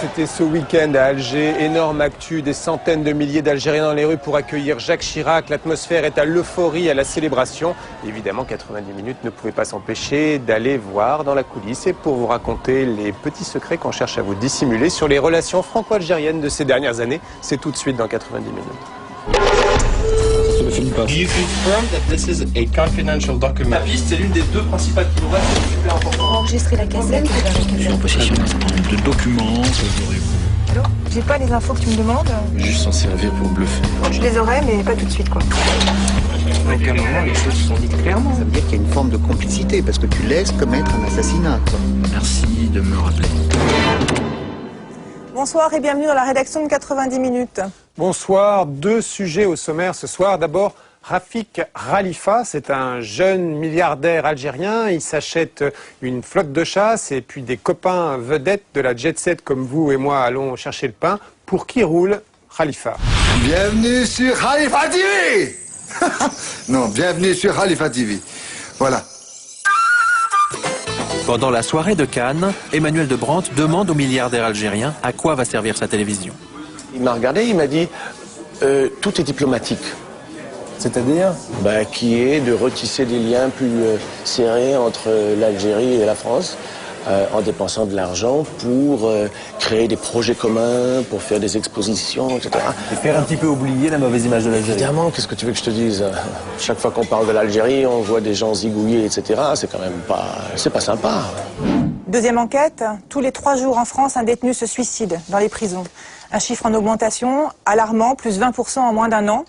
c'était ce week-end à Alger. Énorme actu, des centaines de milliers d'Algériens dans les rues pour accueillir Jacques Chirac. L'atmosphère est à l'euphorie, à la célébration. Évidemment, 90 minutes ne pouvaient pas s'empêcher d'aller voir dans la coulisse et pour vous raconter les petits secrets qu'on cherche à vous dissimuler sur les relations franco-algériennes de ces dernières années. C'est tout de suite dans 90 minutes. Do you confirm that this is a confidential document? La piste, c'est l'une des deux principales qui nous restent, c'est super important. Enregistrer la cassette. Je suis en possession d'un certain nombre de documents que j'aurais voulu. Allô? J'ai pas les infos que tu me demandes. Juste s'en servir pour bluffer. Bon, je les aurai, mais pas tout de suite, quoi. À aucun moment, les choses se sont dites clairement. Ça veut dire qu'il y a une forme de complicité, parce que tu laisses commettre un assassinat, quoi. Merci de me rappeler. Bonsoir et bienvenue dans la rédaction de 90 minutes. Bonsoir, deux sujets au sommaire ce soir. D'abord, Rafik Khalifa, c'est un jeune milliardaire algérien. Il s'achète une flotte de chasse et puis des copains vedettes de la jet set comme vous et moi allons chercher le pain. Pour qui roule Khalifa? Bienvenue sur Khalifa TV. Non, bienvenue sur Khalifa TV. Voilà. Pendant la soirée de Cannes, Emmanuel de Brandt demande au milliardaire algérien à quoi va servir sa télévision. Il m'a regardé, il m'a dit tout est diplomatique. C'est-à-dire Qui est de retisser des liens plus serrés entre l'Algérie et la France en dépensant de l'argent pour créer des projets communs, pour faire des expositions, etc. Et faire un petit peu oublier la mauvaise image de l'Algérie. Évidemment, qu'est-ce que tu veux que je te dise? Chaque fois qu'on parle de l'Algérie, on voit des gens zigouillés, etc. C'est quand même pas... c'est pas sympa. Deuxième enquête, tous les 3 jours en France, un détenu se suicide dans les prisons. Un chiffre en augmentation, alarmant, plus 20% en moins d'un an.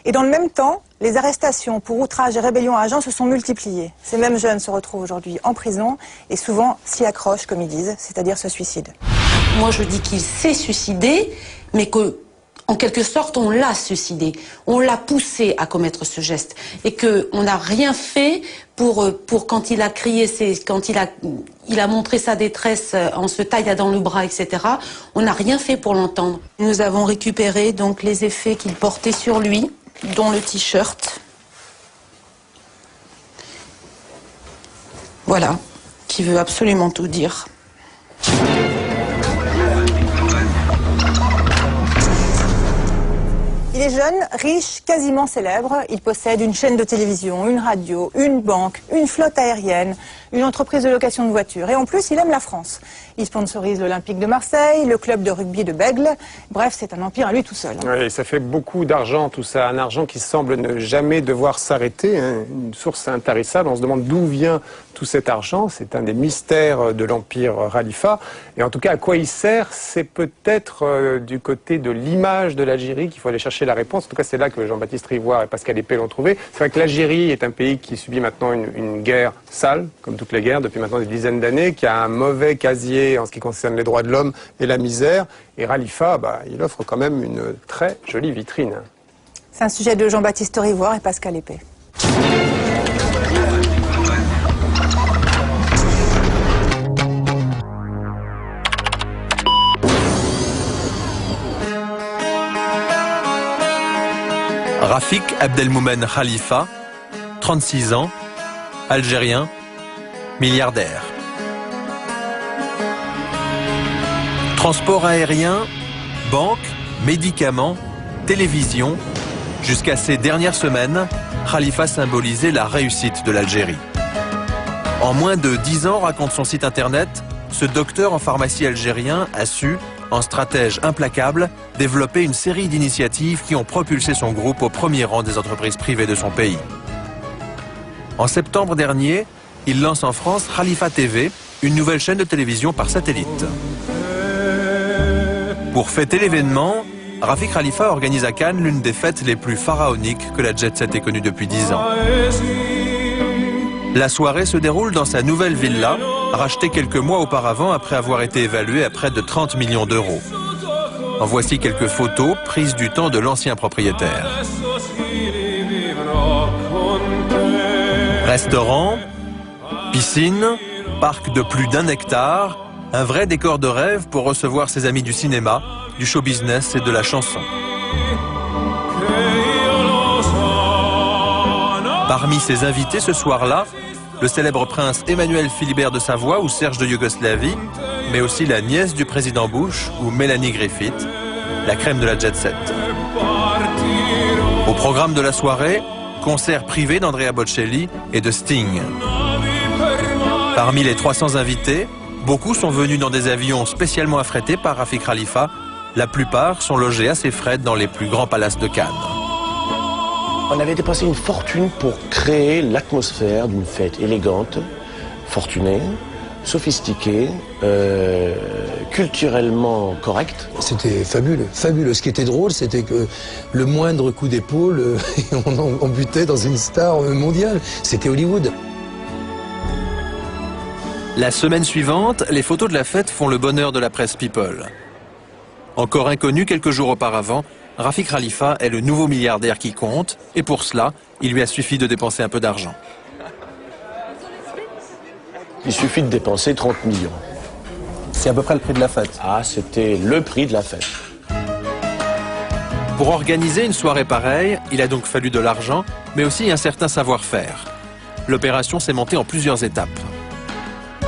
Et dans le même temps, les arrestations pour outrage et rébellion à agent se sont multipliées. Ces mêmes jeunes se retrouvent aujourd'hui en prison et souvent s'y accrochent, comme ils disent, c'est-à-dire se suicident. Moi, je dis qu'il s'est suicidé, mais que, en quelque sorte, on l'a suicidé. On l'a poussé à commettre ce geste. Et qu'on n'a rien fait pour quand il a crié, quand il a montré sa détresse en se taillant dans le bras, etc. On n'a rien fait pour l'entendre. Nous avons récupéré donc les effets qu'il portait sur lui, dont le t-shirt. Voilà, qui veut absolument tout dire. Il est jeune, riche, quasiment célèbre. Il possède une chaîne de télévision, une radio, une banque, une flotte aérienne, une entreprise de location de voitures. Et en plus, il aime la France. Il sponsorise l'Olympique de Marseille, le club de rugby de Bègle. Bref, c'est un empire à lui tout seul. Oui, ça fait beaucoup d'argent tout ça, un argent qui semble ne jamais devoir s'arrêter, hein, une source intarissable. On se demande d'où vient tout cet argent. C'est un des mystères de l'empire Khalifa. Et en tout cas, à quoi il sert, c'est peut-être du côté de l'image de l'Algérie qu'il faut aller chercher la réponse. En tout cas, c'est là que Jean-Baptiste Rivoire et Pascal Épée l'ont trouvé. C'est vrai que l'Algérie est un pays qui subit maintenant une guerre sale, comme toutes les guerres, depuis maintenant des dizaines d'années, qui a un mauvais casier en ce qui concerne les droits de l'homme et la misère. Et Khalifa, il offre quand même une très jolie vitrine. C'est un sujet de Jean-Baptiste Rivoire et Pascal Épée. Rafik Abdelmoumen Khalifa, 36 ans, algérien, milliardaire. Transport aérien, banque, médicaments, télévision. Jusqu'à ces dernières semaines, Khalifa symbolisait la réussite de l'Algérie. En moins de 10 ans, raconte son site internet, ce docteur en pharmacie algérien a su, en stratège implacable, développer une série d'initiatives qui ont propulsé son groupe au premier rang des entreprises privées de son pays. En septembre dernier, il lance en France Khalifa TV, une nouvelle chaîne de télévision par satellite. Pour fêter l'événement, Rafik Khalifa organise à Cannes l'une des fêtes les plus pharaoniques que la jet set ait connue depuis 10 ans. La soirée se déroule dans sa nouvelle villa, rachetée quelques mois auparavant après avoir été évaluée à près de 30 millions d'euros. En voici quelques photos prises du temps de l'ancien propriétaire. Restaurant, piscine, parc de plus d'1 hectare, un vrai décor de rêve pour recevoir ses amis du cinéma, du show business et de la chanson. Parmi ses invités ce soir-là, le célèbre prince Emmanuel Philibert de Savoie ou Serge de Yougoslavie, mais aussi la nièce du président Bush ou Melanie Griffith, la crème de la jet-set. Au programme de la soirée, concert privé d'Andrea Bocelli et de Sting. Parmi les 300 invités, beaucoup sont venus dans des avions spécialement affrétés par Rafik Khalifa. La plupart sont logés à ses frais dans les plus grands palaces de Cannes. On avait dépensé une fortune pour créer l'atmosphère d'une fête élégante, fortunée, sophistiquée, culturellement correcte. C'était fabuleux, fabuleux. Ce qui était drôle, c'était que le moindre coup d'épaule, on butait dans une star mondiale. C'était Hollywood. La semaine suivante, les photos de la fête font le bonheur de la presse People. Encore inconnu quelques jours auparavant, Rafik Khalifa est le nouveau milliardaire qui compte, et pour cela, il lui a suffi de dépenser un peu d'argent. Il suffit de dépenser 30 millions. C'est à peu près le prix de la fête. Ah, c'était le prix de la fête. Pour organiser une soirée pareille, il a donc fallu de l'argent, mais aussi un certain savoir-faire. L'opération s'est montée en plusieurs étapes.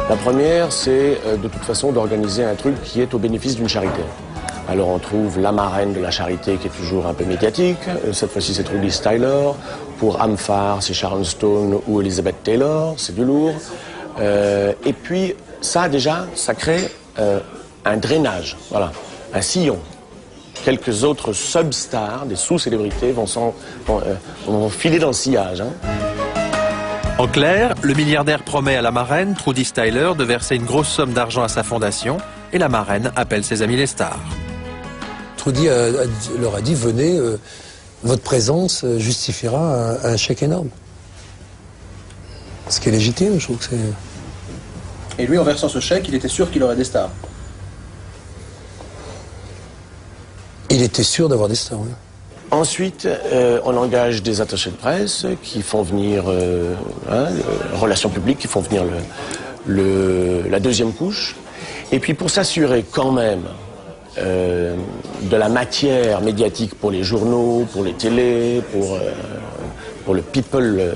La première, c'est de toute façon d'organiser un truc qui est au bénéfice d'une charité. Alors on trouve la marraine de la charité qui est toujours un peu médiatique. Cette fois-ci, c'est Trudy Styler. Pour Amphar, c'est Sharon Stone ou Elizabeth Taylor. C'est du lourd. Et puis, ça déjà, ça crée un drainage, voilà, un sillon. Quelques autres substars, des sous-célébrités vont filer dans le sillage. Hein. En clair, le milliardaire promet à la marraine, Trudy Styler, de verser une grosse somme d'argent à sa fondation, et la marraine appelle ses amis les stars. Trudy leur a dit, venez, votre présence justifiera un chèque énorme. Ce qui est légitime, je trouve que c'est... Et lui, en versant ce chèque, il était sûr qu'il aurait des stars. Il était sûr d'avoir des stars, oui. Ensuite, on engage des attachés de presse qui font venir, relations publiques, qui font venir la deuxième couche. Et puis pour s'assurer quand même de la matière médiatique pour les journaux, pour les télés, pour le people,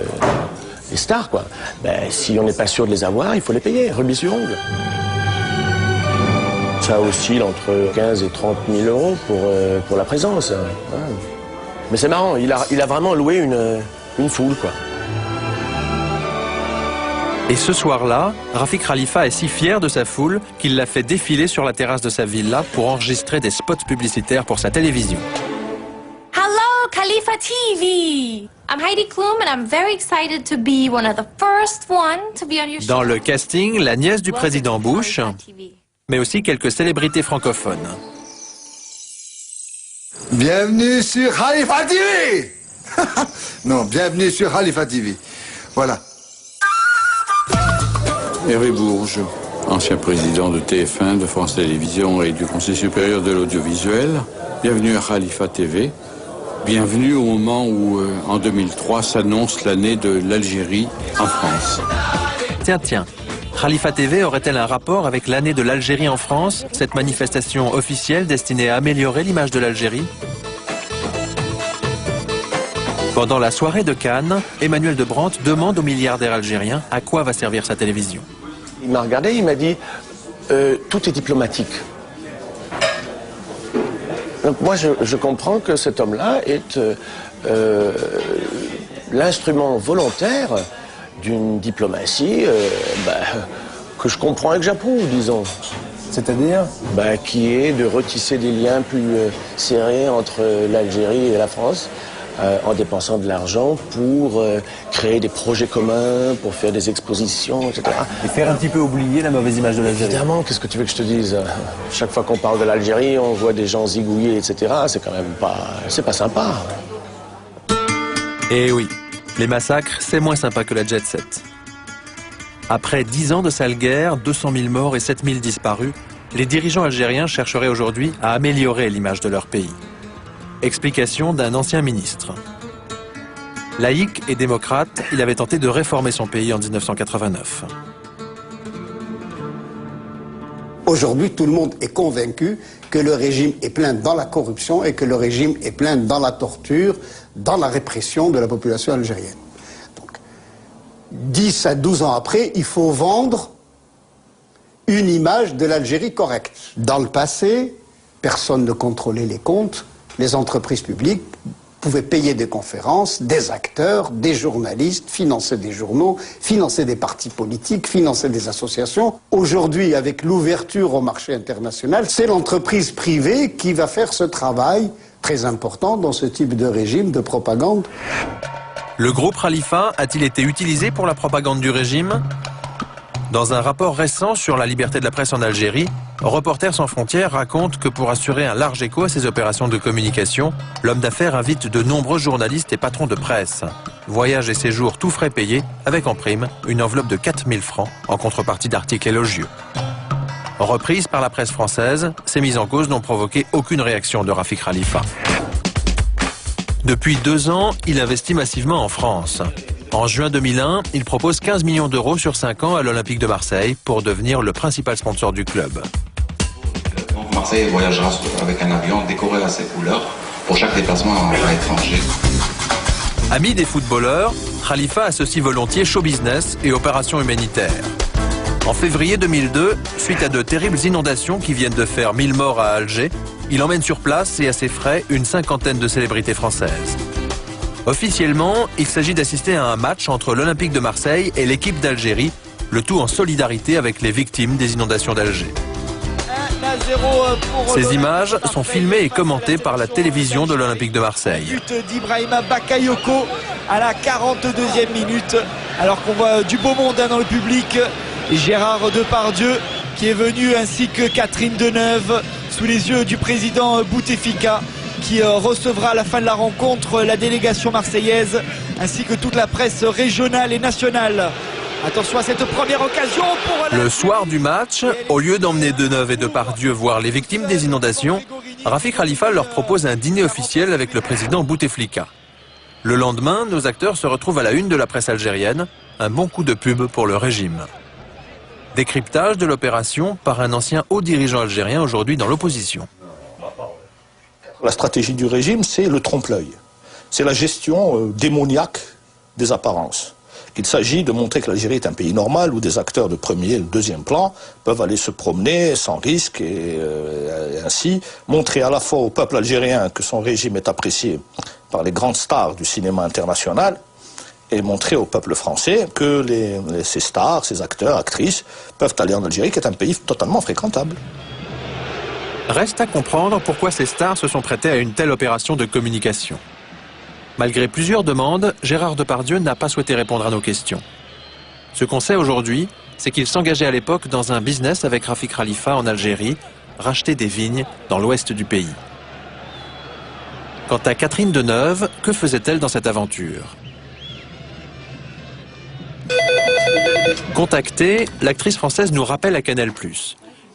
les stars, quoi. Ben, si on n'est pas sûr de les avoir, il faut les payer, rubis sur ongle. Ça oscille entre 15 et 30 000 euros pour la présence. Hein. Mais c'est marrant, il a vraiment loué une foule, quoi. Et ce soir-là, Rafik Khalifa est si fier de sa foule qu'il l'a fait défiler sur la terrasse de sa villa pour enregistrer des spots publicitaires pour sa télévision. Hello, Khalifa TV! I'm Heidi Klum and I'm very excited to be one of the first one to be on your show. Dans le casting, la nièce du président Bush, mais aussi quelques célébrités francophones. Bienvenue sur Khalifa TV. Non, bienvenue sur Khalifa TV. Voilà. Hervé Bourges, ancien président de TF1, de France Télévisions et du Conseil supérieur de l'audiovisuel. Bienvenue à Khalifa TV. Bienvenue au moment où, en 2003, s'annonce l'année de l'Algérie en France. Tiens, Khalifa TV aurait-elle un rapport avec l'année de l'Algérie en France, cette manifestation officielle destinée à améliorer l'image de l'Algérie? Pendant la soirée de Cannes, Emmanuel de Brandt demande au milliardaire algérien à quoi va servir sa télévision. Il m'a regardé, il m'a dit tout est diplomatique. Donc moi je comprends que cet homme-là est l'instrument volontaire d'une diplomatie que je comprends et que j'approuve, disons. C'est-à-dire qui est de retisser des liens plus serrés entre l'Algérie et la France. En dépensant de l'argent pour créer des projets communs, pour faire des expositions, etc. Et faire un petit peu oublier la mauvaise image de l'Algérie. Évidemment, qu'est-ce que tu veux que je te dise? Chaque fois qu'on parle de l'Algérie, on voit des gens zigouillés, etc. C'est quand même pas... c'est pas sympa. Et oui, les massacres, c'est moins sympa que la jet-set. Après 10 ans de sale guerre, 200 000 morts et 7 000 disparus, les dirigeants algériens chercheraient aujourd'hui à améliorer l'image de leur pays. Explication d'un ancien ministre. Laïque et démocrate, il avait tenté de réformer son pays en 1989. Aujourd'hui, tout le monde est convaincu que le régime est plein dans la corruption et que le régime est plein dans la torture, dans la répression de la population algérienne. Donc, 10 à 12 ans après, il faut vendre une image de l'Algérie correcte. Dans le passé, personne ne contrôlait les comptes. Les entreprises publiques pouvaient payer des conférences, des acteurs, des journalistes, financer des journaux, financer des partis politiques, financer des associations. Aujourd'hui, avec l'ouverture au marché international, c'est l'entreprise privée qui va faire ce travail très important dans ce type de régime de propagande. Le groupe Khalifa a-t-il été utilisé pour la propagande du régime ? Dans un rapport récent sur la liberté de la presse en Algérie, Reporters sans frontières raconte que pour assurer un large écho à ses opérations de communication, l'homme d'affaires invite de nombreux journalistes et patrons de presse. Voyages et séjours tout frais payés, avec en prime une enveloppe de 4000 francs en contrepartie d'articles élogieux. Reprise par la presse française, ces mises en cause n'ont provoqué aucune réaction de Rafik Khalifa. Depuis 2 ans, il investit massivement en France. En juin 2001, il propose 15 millions d'euros sur 5 ans à l'Olympique de Marseille pour devenir le principal sponsor du club. Marseille voyagera avec un avion décoré à ses couleurs pour chaque déplacement à l'étranger. Ami des footballeurs, Khalifa associe volontiers show business et opérations humanitaires. En février 2002, suite à de terribles inondations qui viennent de faire 1000 morts à Alger, il emmène sur place et à ses frais une 50aine de célébrités françaises. Officiellement, il s'agit d'assister à un match entre l'Olympique de Marseille et l'équipe d'Algérie, le tout en solidarité avec les victimes des inondations d'Alger. Ces images sont filmées et commentées par la télévision de l'Olympique de Marseille. But d'Ibrahima Bakayoko à la 42e minute, alors qu'on voit du beau monde dans le public. Et Gérard Depardieu qui est venu, ainsi que Catherine Deneuve, sous les yeux du président Bouteflika, qui recevra à la fin de la rencontre la délégation marseillaise, ainsi que toute la presse régionale et nationale. Attention à cette première occasion pour... Le soir du match, au lieu d'emmener Deneuve et Depardieu voir les victimes des inondations, Rafik Khalifa leur propose un dîner officiel avec le président Bouteflika. Le lendemain, nos acteurs se retrouvent à la une de la presse algérienne, un bon coup de pub pour le régime. Décryptage de l'opération par un ancien haut dirigeant algérien aujourd'hui dans l'opposition. La stratégie du régime, c'est le trompe-l'œil. C'est la gestion démoniaque des apparences. Il s'agit de montrer que l'Algérie est un pays normal où des acteurs de premier et de deuxième plan peuvent aller se promener sans risque et ainsi montrer à la fois au peuple algérien que son régime est apprécié par les grandes stars du cinéma international et montrer au peuple français que ces stars, ces acteurs, actrices peuvent aller en Algérie qui est un pays totalement fréquentable. Reste à comprendre pourquoi ces stars se sont prêtées à une telle opération de communication. Malgré plusieurs demandes, Gérard Depardieu n'a pas souhaité répondre à nos questions. Ce qu'on sait aujourd'hui, c'est qu'il s'engageait à l'époque dans un business avec Rafik Khalifa en Algérie, racheter des vignes dans l'ouest du pays. Quant à Catherine Deneuve, que faisait-elle dans cette aventure? Contactée, l'actrice française nous rappelle à Canal+.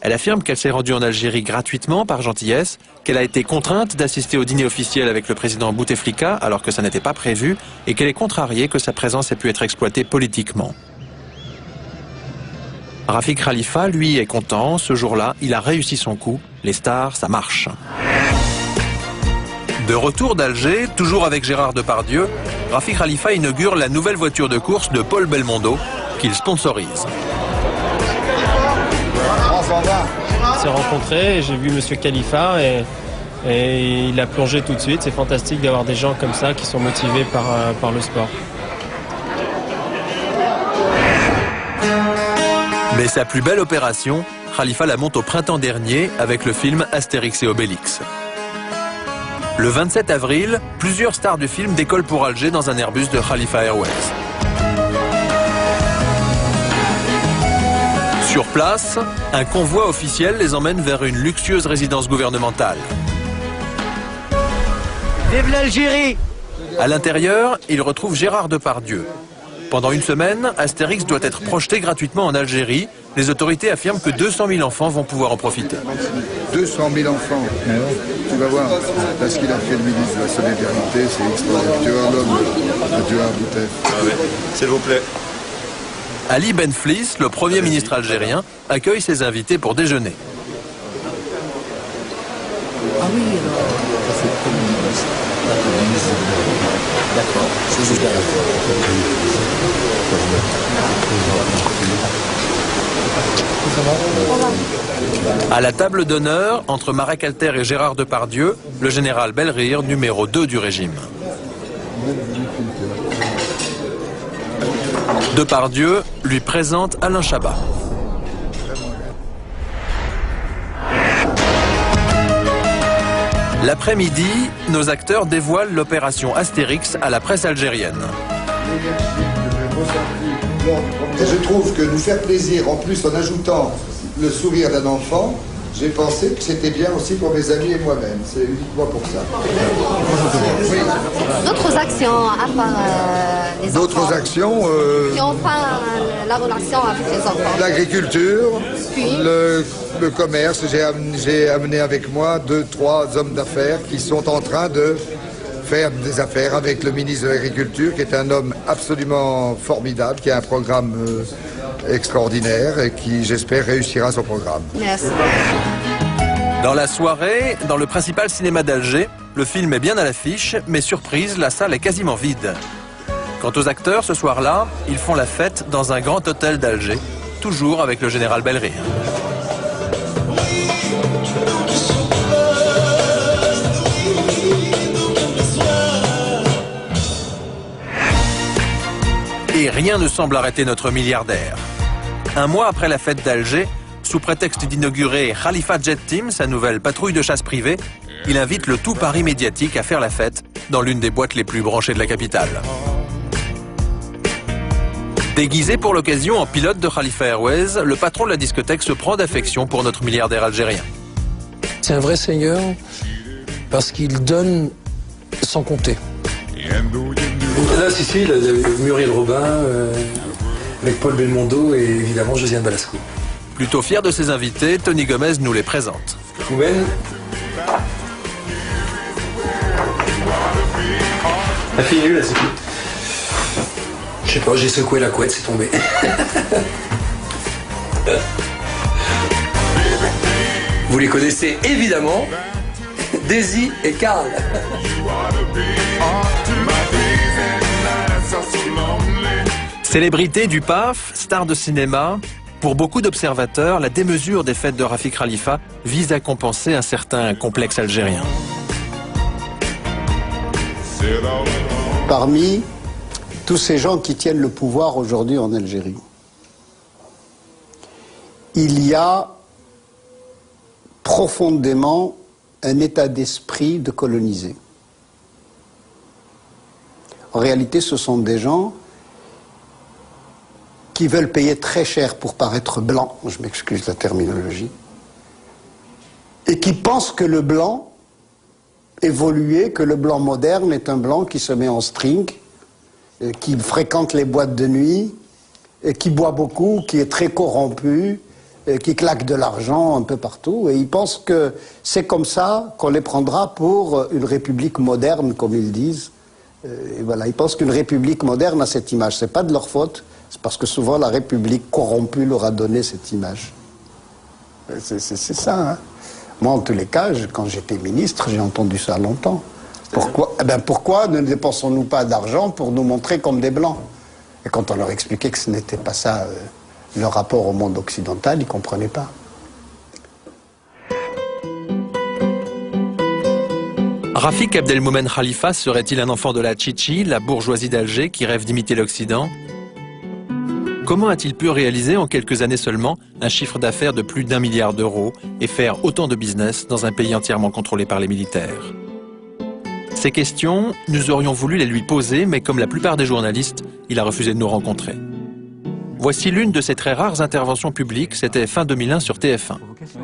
Elle affirme qu'elle s'est rendue en Algérie gratuitement par gentillesse, qu'elle a été contrainte d'assister au dîner officiel avec le président Bouteflika alors que ça n'était pas prévu et qu'elle est contrariée que sa présence ait pu être exploitée politiquement. Rafik Khalifa, lui, est content. Ce jour-là, il a réussi son coup. Les stars, ça marche. De retour d'Alger, toujours avec Gérard Depardieu, Rafik Khalifa inaugure la nouvelle voiture de course de Paul Belmondo qu'il sponsorise. On s'est rencontrés et j'ai vu Monsieur Khalifa et il a plongé tout de suite. C'est fantastique d'avoir des gens comme ça qui sont motivés par le sport. Mais sa plus belle opération, Khalifa la monte au printemps dernier avec le film Astérix et Obélix. Le 27 avril, plusieurs stars du film décollent pour Alger dans un Airbus de Khalifa Airways. Sur place, un convoi officiel les emmène vers une luxueuse résidence gouvernementale. Vive l'Algérie! À l'intérieur, ils retrouvent Gérard Depardieu. Pendant une semaine, Astérix doit être projeté gratuitement en Algérie. Les autorités affirment que 200 000 enfants vont pouvoir en profiter. 200 000 enfants. Tu vas voir, parce qu'il a fait le ministre de la Solidarité, c'est extraordinaire. Tu vois l'homme, tu vois Boutef. S'il vous plaît. Ali Benflis, le Premier ministre algérien, accueille ses invités pour déjeuner. Ah oui, alors, c'est le Premier ministre. D'accord, c'est super. À la table d'honneur, entre Marek Alter et Gérard Depardieu, le général Belrire, numéro 2 du régime. Depardieu lui présente Alain Chabat. L'après-midi, nos acteurs dévoilent l'opération Astérix à la presse algérienne. Et je trouve que nous faire plaisir, en plus en ajoutant le sourire d'un enfant, j'ai pensé que c'était bien aussi pour mes amis et moi-même. C'est uniquement pour ça. D'autres actions, à part les enfants. D'autres actions Et enfin, la relation avec les enfants. L'agriculture, le commerce. J'ai amené avec moi 2-3 hommes d'affaires qui sont en train de faire des affaires avec le ministre de l'Agriculture, qui est un homme absolument formidable, qui a un programme extraordinaire et qui, j'espère, réussira son programme. Merci. Dans la soirée, dans le principal cinéma d'Alger, le film est bien à l'affiche, mais surprise, la salle est quasiment vide. Quant aux acteurs, ce soir-là, ils font la fête dans un grand hôtel d'Alger, toujours avec le général Belrire. Et rien ne semble arrêter notre milliardaire. Un mois après la fête d'Alger, sous prétexte d'inaugurer Khalifa Jet Team, sa nouvelle patrouille de chasse privée, il invite le tout Paris médiatique à faire la fête dans l'une des boîtes les plus branchées de la capitale. Déguisé pour l'occasion en pilote de Khalifa Airways, le patron de la discothèque se prend d'affection pour notre milliardaire algérien. C'est un vrai seigneur parce qu'il donne sans compter. Là, Sicile, Muriel Robin, avec Paul Belmondo et évidemment Josiane Balasco. Plutôt fier de ses invités, Tony Gomez nous les présente. Koumen. La fille est nulle, c'est tout. Je sais pas, j'ai secoué la couette, c'est tombé. Vous les connaissez évidemment, Daisy et Karl. Célébrité du PAF, star de cinéma, pour beaucoup d'observateurs, la démesure des fêtes de Rafik Khalifa vise à compenser un certain complexe algérien. Parmi tous ces gens qui tiennent le pouvoir aujourd'hui en Algérie, il y a profondément un état d'esprit de coloniser. En réalité, ce sont des gens qui veulent payer très cher pour paraître blancs, je m'excuse la terminologie, et qui pensent que le blanc évolué, que le blanc moderne est un blanc qui se met en string, qui fréquente les boîtes de nuit, et qui boit beaucoup, qui est très corrompu, qui claque de l'argent un peu partout, et ils pensent que c'est comme ça qu'on les prendra pour une république moderne, comme ils disent. Et voilà, ils pensent qu'une république moderne a cette image. C'est pas de leur faute, c'est parce que souvent la république corrompue leur a donné cette image. C'est ça, hein. Moi, en tous les cas, quand j'étais ministre, j'ai entendu ça longtemps. Pourquoi, pourquoi ne dépensons-nous pas d'argent pour nous montrer comme des blancs? Et quand on leur expliquait que ce n'était pas ça leur rapport au monde occidental, ils ne comprenaient pas. Rafik Abdelmoumen Khalifa serait-il un enfant de la Chichi, la bourgeoisie d'Alger qui rêve d'imiter l'Occident? Comment a-t-il pu réaliser en quelques années seulement un chiffre d'affaires de plus d'1 milliard d'euros et faire autant de business dans un pays entièrement contrôlé par les militaires? Ces questions, nous aurions voulu les lui poser, mais comme la plupart des journalistes, il a refusé de nous rencontrer. Voici l'une de ses très rares interventions publiques, c'était fin 2001 sur TF1.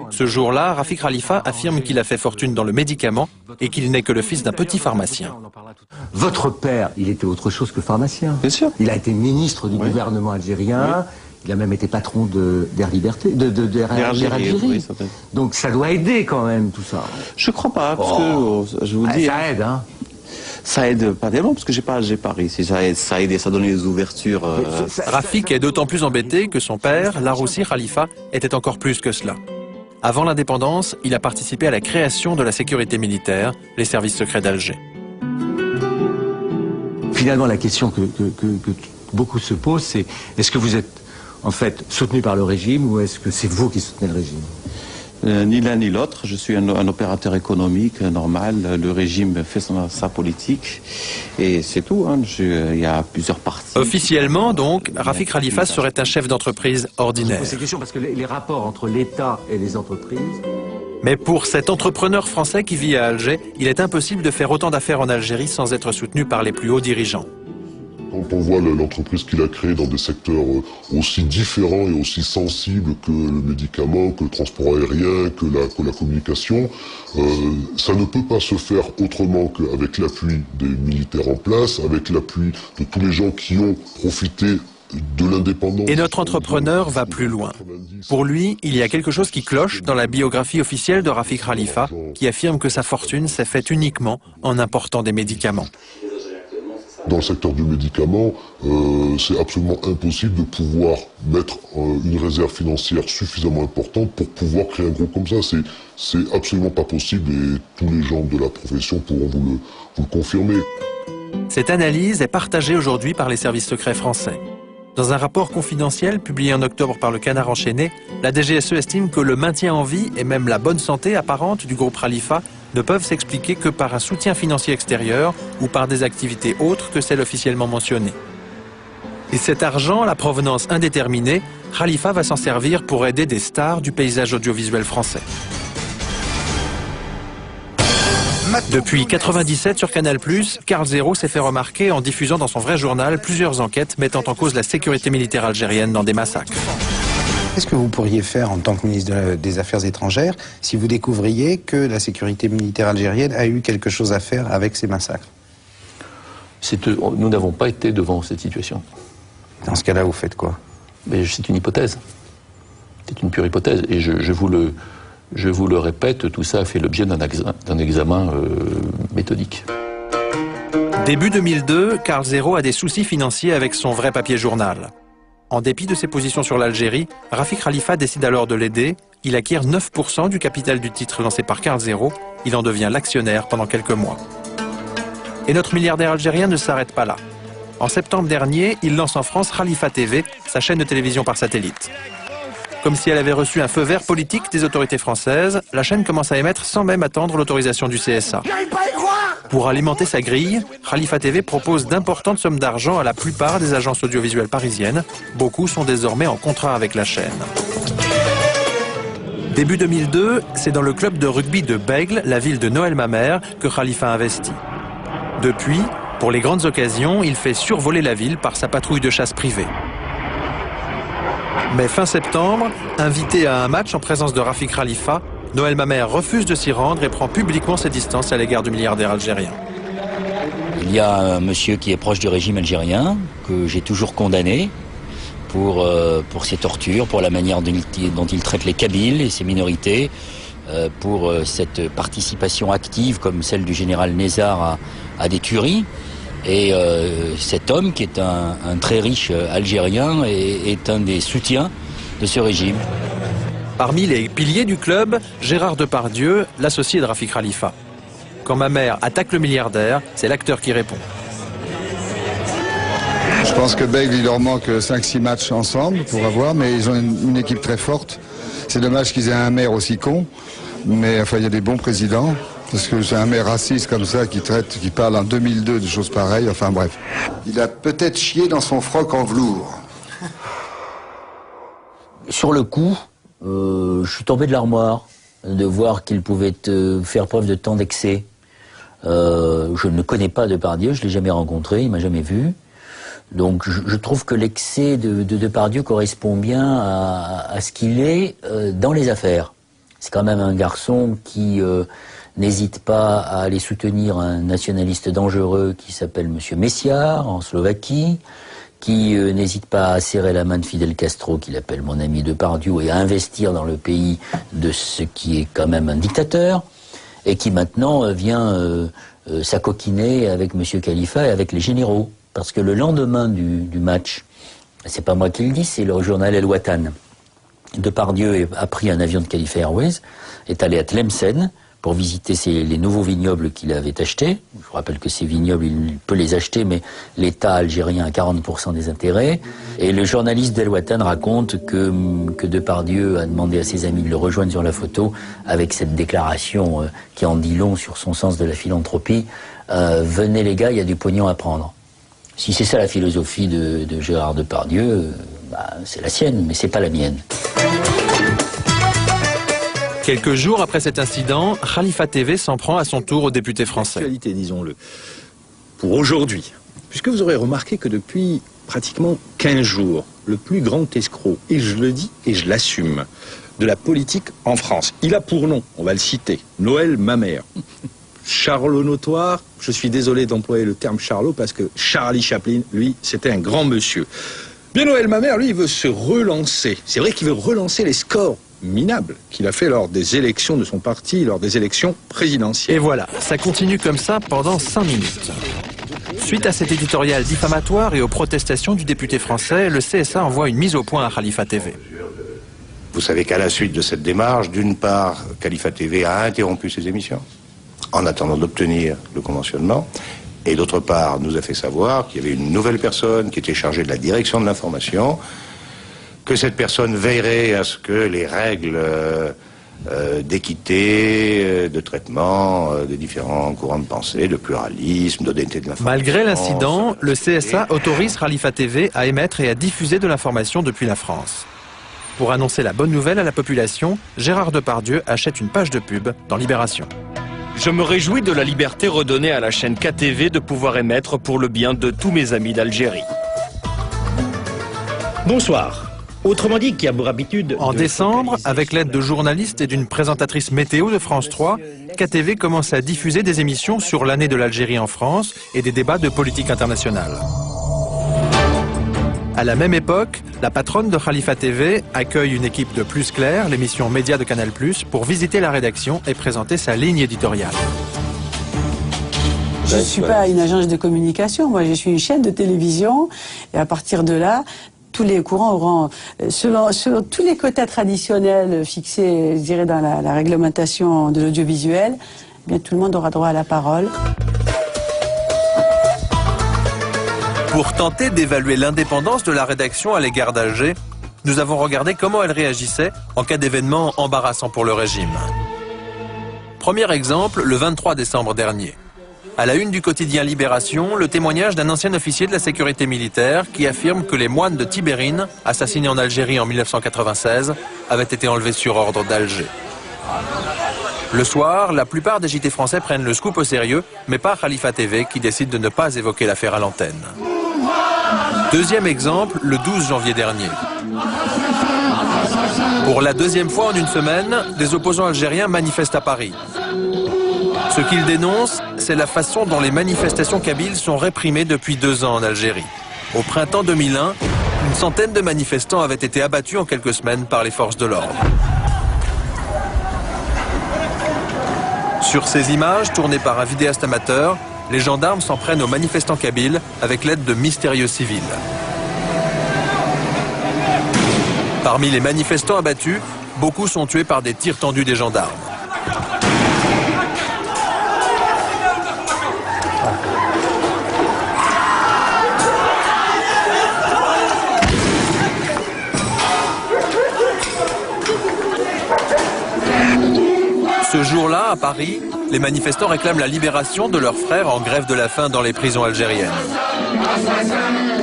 Ce jour-là, Rafik Khalifa affirme qu'il a fait fortune dans le médicament et qu'il n'est que le fils d'un petit pharmacien. Votre père, il était autre chose que pharmacien. Bien sûr. Il a été ministre du gouvernement algérien, il a même été patron d'Air Liberté, d'Air Algérie. Oui, donc ça doit aider quand même tout ça. Je crois pas, parce que je vous dis... Ça aide, hein. Ça aide pas tellement parce que j'ai pas réussi. Ça aide, ça donne des ouvertures. Rafik est d'autant plus embêté que son père, Laroussi Khalifa, était encore plus que cela. Avant l'indépendance, il a participé à la création de la sécurité militaire, les services secrets d'Alger. Finalement, la question que beaucoup se posent, c'est est-ce que vous êtes en fait soutenu par le régime ou est-ce que c'est vous qui soutenez le régime? Ni l'un ni l'autre. Je suis un opérateur économique normal. Le régime fait sa politique et c'est tout. Il y a plusieurs parties. Officiellement, donc, Rafik Khalifa serait un chef d'entreprise ordinaire. Je pose ces questions parce que les rapports entre l'État et les entreprises... Mais pour cet entrepreneur français qui vit à Alger, il est impossible de faire autant d'affaires en Algérie sans être soutenu par les plus hauts dirigeants. Quand on voit l'entreprise qu'il a créée dans des secteurs aussi différents et aussi sensibles que le médicament, que le transport aérien, que la communication, ça ne peut pas se faire autrement qu'avec l'appui des militaires en place, avec l'appui de tous les gens qui ont profité de l'indépendance. Et notre entrepreneur va plus loin. Pour lui, il y a quelque chose qui cloche dans la biographie officielle de Rafik Khalifa, qui affirme que sa fortune s'est faite uniquement en important des médicaments. Dans le secteur du médicament, c'est absolument impossible de pouvoir mettre une réserve financière suffisamment importante pour pouvoir créer un groupe comme ça. C'est absolument pas possible et tous les gens de la profession pourront vous le confirmer. Cette analyse est partagée aujourd'hui par les services secrets français. Dans un rapport confidentiel publié en octobre par le Canard enchaîné, la DGSE estime que le maintien en vie et même la bonne santé apparente du groupe Khalifa ne peuvent s'expliquer que par un soutien financier extérieur ou par des activités autres que celles officiellement mentionnées. Et cet argent, la provenance indéterminée, Khalifa va s'en servir pour aider des stars du paysage audiovisuel français. Depuis 1997 sur Canal+, Carl Zéro s'est fait remarquer en diffusant dans son vrai journal plusieurs enquêtes mettant en cause la sécurité militaire algérienne dans des massacres. Qu'est-ce que vous pourriez faire en tant que ministre des Affaires étrangères si vous découvriez que la sécurité militaire algérienne a eu quelque chose à faire avec ces massacres? Nous n'avons pas été devant cette situation. Dans ce cas-là, vous faites quoi? C'est une hypothèse. C'est une pure hypothèse. Et je vous le répète, tout ça a fait l'objet d'un examen méthodique. Début 2002, Carl Zéro a des soucis financiers avec son vrai papier journal. En dépit de ses positions sur l'Algérie, Rafik Khalifa décide alors de l'aider. Il acquiert 9% du capital du titre lancé par Carl Zéro. Il en devient l'actionnaire pendant quelques mois. Et notre milliardaire algérien ne s'arrête pas là. En septembre dernier, il lance en France Khalifa TV, sa chaîne de télévision par satellite. Comme si elle avait reçu un feu vert politique des autorités françaises, la chaîne commence à émettre sans même attendre l'autorisation du CSA. Pour alimenter sa grille, Khalifa TV propose d'importantes sommes d'argent à la plupart des agences audiovisuelles parisiennes. Beaucoup sont désormais en contrat avec la chaîne. Début 2002, c'est dans le club de rugby de Bègle, la ville de Noël Mamère, que Khalifa investit. Depuis, pour les grandes occasions, il fait survoler la ville par sa patrouille de chasse privée. Mais fin septembre, invité à un match en présence de Rafik Khalifa, Noël Mamère refuse de s'y rendre et prend publiquement ses distances à l'égard du milliardaire algérien. Il y a un monsieur qui est proche du régime algérien, que j'ai toujours condamné pour ses tortures, pour la manière dont il traite les Kabyles et ses minorités, pour cette participation active comme celle du général Nézar à des tueries. Et cet homme, qui est un très riche Algérien, est un des soutiens de ce régime. Parmi les piliers du club, Gérard Depardieu, l'associé de Rafik Khalifa. Quand Mamère attaque le milliardaire, c'est l'acteur qui répond. Je pense que Bègle, il leur manque 5-6 matchs ensemble pour avoir, mais ils ont une équipe très forte. C'est dommage qu'ils aient un maire aussi con, mais enfin, il y a des bons présidents. Parce que c'est un maire raciste comme ça qui parle en 2002 de choses pareilles, enfin bref. Il a peut-être chié dans son froc en velours. Sur le coup, je suis tombé de l'armoire de voir qu'il pouvait faire preuve de tant d'excès. Je ne connais pas Depardieu, je ne l'ai jamais rencontré, il ne m'a jamais vu. Donc je trouve que l'excès de Depardieu correspond bien à ce qu'il est dans les affaires. C'est quand même un garçon qui n'hésite pas à aller soutenir un nationaliste dangereux qui s'appelle M. Messiar en Slovaquie, qui n'hésite pas à serrer la main de Fidel Castro, qu'il appelle mon ami Depardieu, et à investir dans le pays de ce qui est quand même un dictateur, et qui maintenant vient s'acoquiner avec M. Khalifa et avec les généraux. Parce que le lendemain du match, c'est pas moi qui le dis, c'est le journal El Watan, Depardieu a pris un avion de Khalifa Airways, est allé à Tlemcen pour visiter les nouveaux vignobles qu'il avait achetés. Je vous rappelle que ces vignobles, il peut les acheter, mais l'État algérien a 40% des intérêts. Et le journaliste Del Watan raconte que Depardieu a demandé à ses amis de le rejoindre sur la photo avec cette déclaration qui en dit long sur son sens de la philanthropie. Venez les gars, il y a du pognon à prendre. Si c'est ça la philosophie de Gérard Depardieu, c'est la sienne, mais c'est pas la mienne. Quelques jours après cet incident, Khalifa TV s'en prend à son tour aux députés français. L'actualité, disons-le, pour aujourd'hui, puisque vous aurez remarqué que depuis pratiquement 15 jours, le plus grand escroc, et je le dis et je l'assume, de la politique en France, il a pour nom, on va le citer, Noël Mamère. Charlot notoire, je suis désolé d'employer le terme Charlot parce que Charlie Chaplin, lui, c'était un grand monsieur. Bien Noël Mamère, lui, il veut se relancer. C'est vrai qu'il veut relancer les scores minables qu'il a fait lors des élections de son parti, lors des élections présidentielles. Et voilà, ça continue comme ça pendant 5 minutes. Suite à cet éditorial diffamatoire et aux protestations du député français, le CSA envoie une mise au point à Khalifa TV. Vous savez qu'à la suite de cette démarche, d'une part, Khalifa TV a interrompu ses émissions en attendant d'obtenir le conventionnement, et d'autre part, nous a fait savoir qu'il y avait une nouvelle personne qui était chargée de la direction de l'information, que cette personne veillerait à ce que les règles d'équité, de traitement des différents courants de pensée, de pluralisme, d'honnêteté de l'information... Malgré l'incident, le CSA autorise Khalifa TV à émettre et à diffuser de l'information depuis la France. Pour annoncer la bonne nouvelle à la population, Gérard Depardieu achète une page de pub dans Libération. Je me réjouis de la liberté redonnée à la chaîne KTV de pouvoir émettre pour le bien de tous mes amis d'Algérie. Bonsoir. Autrement dit, qui a pour habitude... En décembre, avec l'aide de journalistes et d'une présentatrice météo de France 3, KTV commence à diffuser des émissions sur l'année de l'Algérie en France et des débats de politique internationale. À la même époque, la patronne de Khalifa TV accueille une équipe de Plus Clair, l'émission média de Canal+, pour visiter la rédaction et présenter sa ligne éditoriale. Je ne suis pas une agence de communication, moi je suis une chaîne de télévision, et à partir de là, tous les courants auront, selon tous les quotas traditionnels fixés, je dirais, dans la réglementation de l'audiovisuel, bien tout le monde aura droit à la parole. Pour tenter d'évaluer l'indépendance de la rédaction à l'égard d'Alger, nous avons regardé comment elle réagissait en cas d'événement embarrassant pour le régime. Premier exemple, le 23 décembre dernier. À la une du quotidien Libération, le témoignage d'un ancien officier de la sécurité militaire qui affirme que les moines de Tibérine, assassinés en Algérie en 1996, avaient été enlevés sur ordre d'Alger. Le soir, la plupart des JT français prennent le scoop au sérieux, mais pas Khalifa TV qui décide de ne pas évoquer l'affaire à l'antenne. Deuxième exemple, le 12 janvier dernier. Pour la deuxième fois en une semaine, des opposants algériens manifestent à Paris. Ce qu'ils dénoncent, c'est la façon dont les manifestations kabyles sont réprimées depuis 2 ans en Algérie. Au printemps 2001, une centaine de manifestants avaient été abattus en quelques semaines par les forces de l'ordre. Sur ces images, tournées par un vidéaste amateur, les gendarmes s'en prennent aux manifestants kabyles avec l'aide de mystérieux civils. Parmi les manifestants abattus, beaucoup sont tués par des tirs tendus des gendarmes. Ce jour-là, à Paris, les manifestants réclament la libération de leurs frères en grève de la faim dans les prisons algériennes.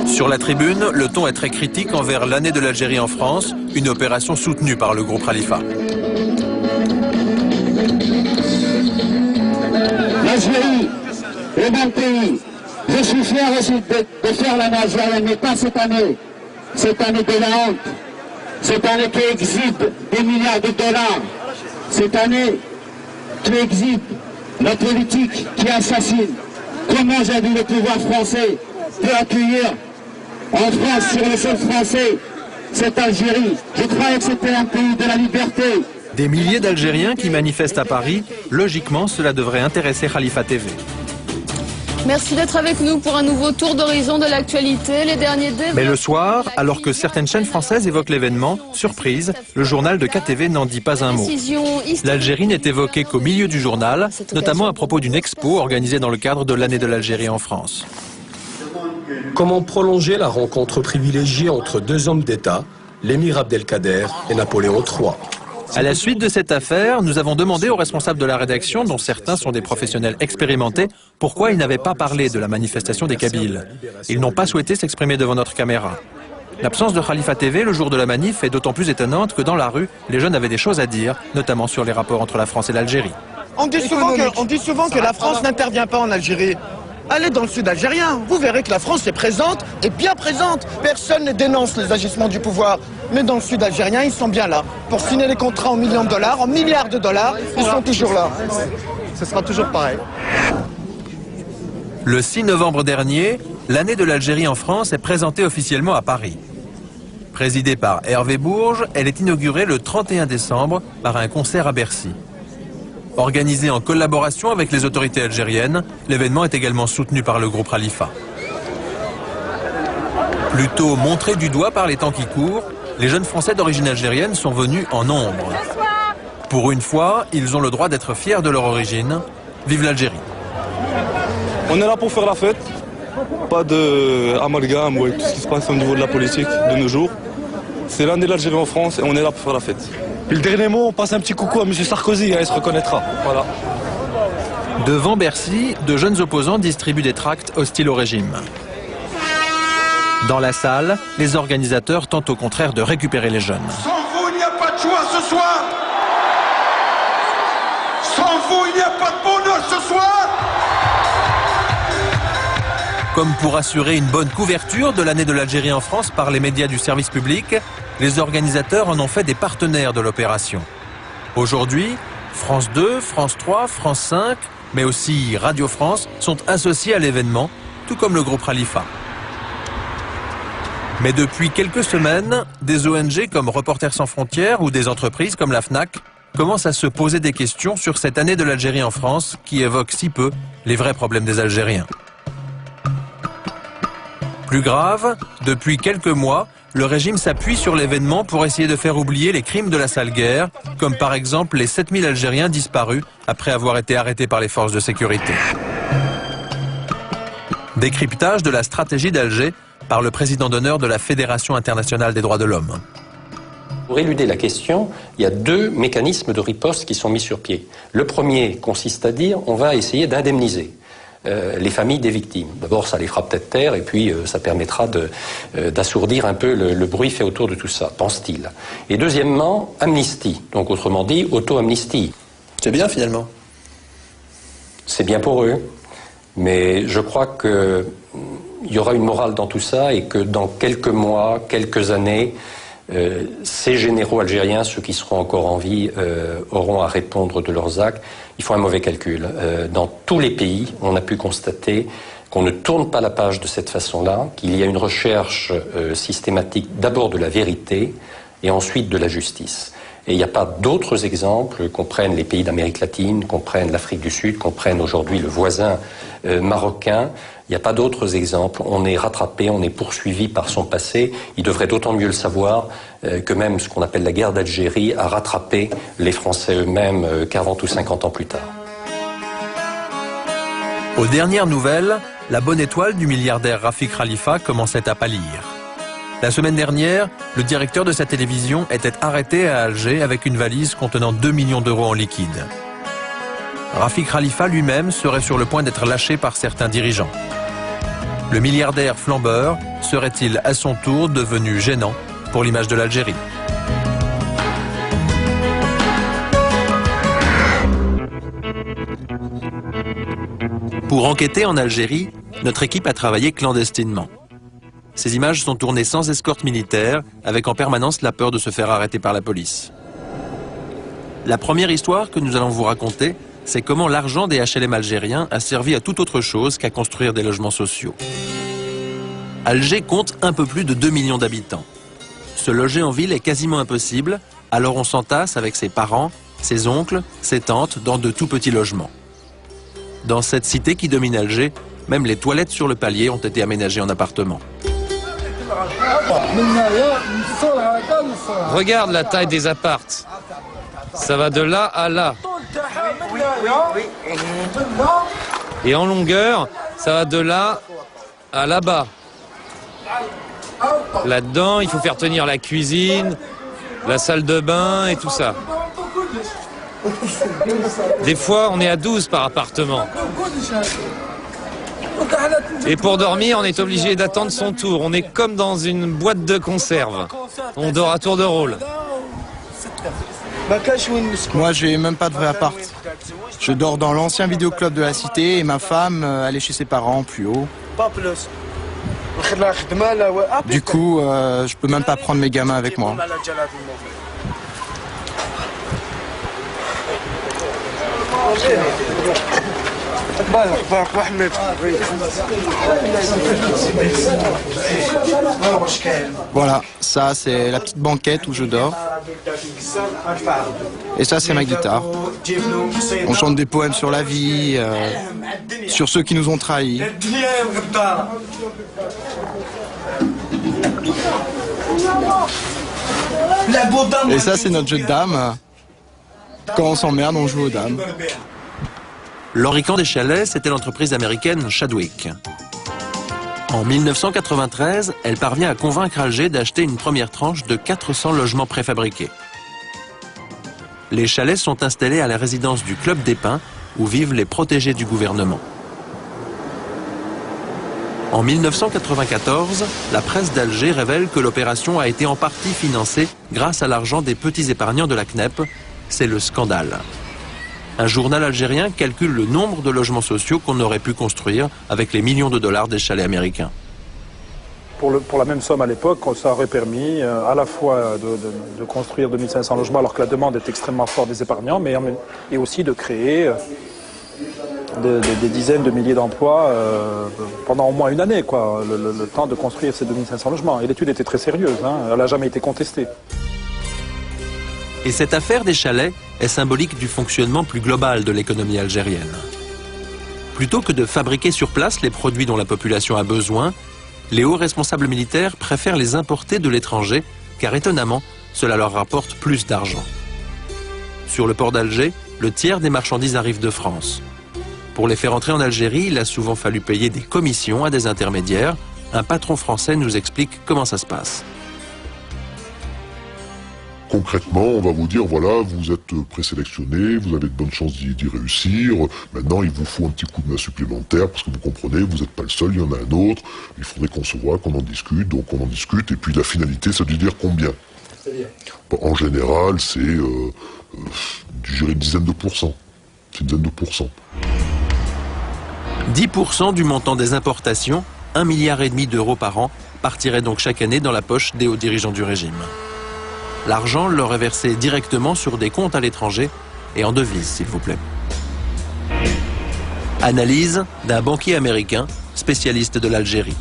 Sur la tribune, le ton est très critique envers l'année de l'Algérie en France, une opération soutenue par le groupe Khalifa. L'Algérie est mon pays. Je suis fier aussi de faire l'année algérienne, mais pas cette année. Cette année de la honte. Cette année qui exhibe des milliards de dollars. Cette année qui exhibe la politique qui assassine. Comment j'ai dit le pouvoir français peut accueillir en France, sur le sol français, cette Algérie? Je croyais que c'était un pays de la liberté. Des milliers d'Algériens qui manifestent à Paris, logiquement cela devrait intéresser Khalifa TV. Merci d'être avec nous pour un nouveau tour d'horizon de l'actualité. Les derniers développements... Mais le soir, alors que certaines chaînes françaises évoquent l'événement, surprise, le journal de KTV n'en dit pas un mot. L'Algérie n'est évoquée qu'au milieu du journal, notamment à propos d'une expo organisée dans le cadre de l'année de l'Algérie en France. Comment prolonger la rencontre privilégiée entre deux hommes d'État, l'émir Abdelkader et Napoléon III? À la suite de cette affaire, nous avons demandé aux responsables de la rédaction, dont certains sont des professionnels expérimentés, pourquoi ils n'avaient pas parlé de la manifestation des Kabyles. Ils n'ont pas souhaité s'exprimer devant notre caméra. L'absence de Khalifa TV le jour de la manif est d'autant plus étonnante que dans la rue, les jeunes avaient des choses à dire, notamment sur les rapports entre la France et l'Algérie. On dit souvent que la France n'intervient pas en Algérie. Allez dans le sud algérien, vous verrez que la France est présente, et bien présente. Personne ne dénonce les agissements du pouvoir. Mais dans le sud algérien, ils sont bien là. Pour signer les contrats en millions de dollars, en milliards de dollars, ils sont toujours là. Ce sera toujours pareil. Le 6 novembre dernier, l'année de l'Algérie en France est présentée officiellement à Paris. Présidée par Hervé Bourges, elle est inaugurée le 31 décembre par un concert à Bercy. Organisé en collaboration avec les autorités algériennes, l'événement est également soutenu par le groupe Khalifa. Plutôt montré du doigt par les temps qui courent, les jeunes Français d'origine algérienne sont venus en nombre. Pour une fois, ils ont le droit d'être fiers de leur origine. Vive l'Algérie! On est là pour faire la fête. Pas d'amalgame ou tout ce qui se passe au niveau de la politique de nos jours. C'est l'année de l'Algérie en France et on est là pour faire la fête. Puis le dernier mot, on passe un petit coucou à M. Sarkozy, il se reconnaîtra. Voilà. Devant Bercy, de jeunes opposants distribuent des tracts hostiles au régime. Dans la salle, les organisateurs tentent au contraire de récupérer les jeunes. Sans vous, il n'y a pas de joie ce soir. Sans vous, il n'y a pas de bonheur ce soir. Comme pour assurer une bonne couverture de l'année de l'Algérie en France par les médias du service public, les organisateurs en ont fait des partenaires de l'opération. Aujourd'hui, France 2, France 3, France 5, mais aussi Radio France sont associés à l'événement, tout comme le groupe Khalifa. Mais depuis quelques semaines, des ONG comme Reporters sans frontières ou des entreprises comme la FNAC commencent à se poser des questions sur cette année de l'Algérie en France qui évoque si peu les vrais problèmes des Algériens. Plus grave, depuis quelques mois, le régime s'appuie sur l'événement pour essayer de faire oublier les crimes de la sale guerre, comme par exemple les 7000 Algériens disparus après avoir été arrêtés par les forces de sécurité. Décryptage de la stratégie d'Alger par le président d'honneur de la Fédération internationale des droits de l'homme. Pour éluder la question, il y a deux mécanismes de riposte qui sont mis sur pied. Le premier consiste à dire on va essayer d'indemniser les familles des victimes. D'abord, ça les fera peut-être taire, et puis ça permettra d'assourdir un peu le bruit fait autour de tout ça, pense-t-il. Et deuxièmement, amnistie, donc autrement dit, auto-amnistie. C'est bien finalement. C'est bien pour eux, mais je crois qu'il y aura une morale dans tout ça, et que dans quelques mois, quelques années, ces généraux algériens, ceux qui seront encore en vie, auront à répondre de leurs actes. Il faut un mauvais calcul. Dans tous les pays, on a pu constater qu'on ne tourne pas la page de cette façon-là, qu'il y a une recherche systématique d'abord de la vérité et ensuite de la justice. Et il n'y a pas d'autres exemples, qu'on prenne les pays d'Amérique latine, qu'on prenne l'Afrique du Sud, qu'on prenne aujourd'hui le voisin marocain. Il n'y a pas d'autres exemples. On est rattrapé, on est poursuivi par son passé. Il devrait d'autant mieux le savoir que même ce qu'on appelle la guerre d'Algérie a rattrapé les Français eux-mêmes 40 ou 50 ans plus tard. Aux dernières nouvelles, la bonne étoile du milliardaire Rafik Khalifa commençait à pâlir. La semaine dernière, le directeur de sa télévision était arrêté à Alger avec une valise contenant 2 millions d'euros en liquide. Rafik Khalifa lui-même serait sur le point d'être lâché par certains dirigeants. Le milliardaire flambeur serait-il à son tour devenu gênant pour l'image de l'Algérie? Pour enquêter en Algérie, notre équipe a travaillé clandestinement. Ces images sont tournées sans escorte militaire, avec en permanence la peur de se faire arrêter par la police. La première histoire que nous allons vous raconter, c'est comment l'argent des HLM algériens a servi à toute autre chose qu'à construire des logements sociaux. Alger compte un peu plus de 2 millions d'habitants. Se loger en ville est quasiment impossible, alors on s'entasse avec ses parents, ses oncles, ses tantes dans de tout petits logements. Dans cette cité qui domine Alger, Même les toilettes sur le palier ont été aménagées en appartements. Regarde la taille des appartes. Ça va de là à là. Et en longueur, ça va de là à là-bas. Là-dedans, il faut faire tenir la cuisine, la salle de bain et tout ça. Des fois, on est à 12 par appartement. Et pour dormir, on est obligé d'attendre son tour. On est comme dans une boîte de conserve. On dort à tour de rôle. Moi, j'ai même pas de vrai appart. Je dors dans l'ancien vidéoclub de la cité et ma femme, elle est chez ses parents, plus haut. Du coup, je peux même pas prendre mes gamins avec moi. Voilà, ça c'est la petite banquette où je dors. Et ça c'est ma guitare. On chante des poèmes sur la vie, sur ceux qui nous ont trahis. Et ça c'est notre jeu de dames. Quand on s'emmerde, on joue aux dames. L'Orican des Chalets, c'était l'entreprise américaine Chadwick. En 1993, elle parvient à convaincre Alger d'acheter une première tranche de 400 logements préfabriqués. Les chalets sont installés à la résidence du Club des Pins, où vivent les protégés du gouvernement. En 1994, la presse d'Alger révèle que l'opération a été en partie financée grâce à l'argent des petits épargnants de la CNEP. C'est le scandale. Un journal algérien calcule le nombre de logements sociaux qu'on aurait pu construire avec les millions de dollars des chalets américains. Pour la même somme à l'époque, ça aurait permis à la fois de construire 2500 logements alors que la demande est extrêmement forte des épargnants, mais et aussi de créer des dizaines de milliers d'emplois pendant au moins une année, quoi, le temps de construire ces 2500 logements. Et l'étude était très sérieuse, hein, elle n'a jamais été contestée. Et cette affaire des chalets est symbolique du fonctionnement plus global de l'économie algérienne. Plutôt que de fabriquer sur place les produits dont la population a besoin, les hauts responsables militaires préfèrent les importer de l'étranger, car étonnamment, cela leur rapporte plus d'argent. Sur le port d'Alger, le tiers des marchandises arrivent de France. Pour les faire entrer en Algérie, il a souvent fallu payer des commissions à des intermédiaires. Un patron français nous explique comment ça se passe. Concrètement, on va vous dire, voilà, vous êtes présélectionné, vous avez de bonnes chances d'y réussir. Maintenant, il vous faut un petit coup de main supplémentaire, parce que vous comprenez, vous n'êtes pas le seul, il y en a un autre. Il faudrait qu'on se voit, qu'on en discute, donc on en discute. Et puis la finalité, ça veut dire combien? Bon, en général, c'est, je dirais, une dizaine de pourcents. C'est une dizaine de pourcents. 10% du montant des importations, 1,5 milliard d'euros par an, partirait donc chaque année dans la poche des hauts dirigeants du régime. L'argent leur est versé directement sur des comptes à l'étranger et en devises, s'il vous plaît. Analyse d'un banquier américain, spécialiste de l'Algérie.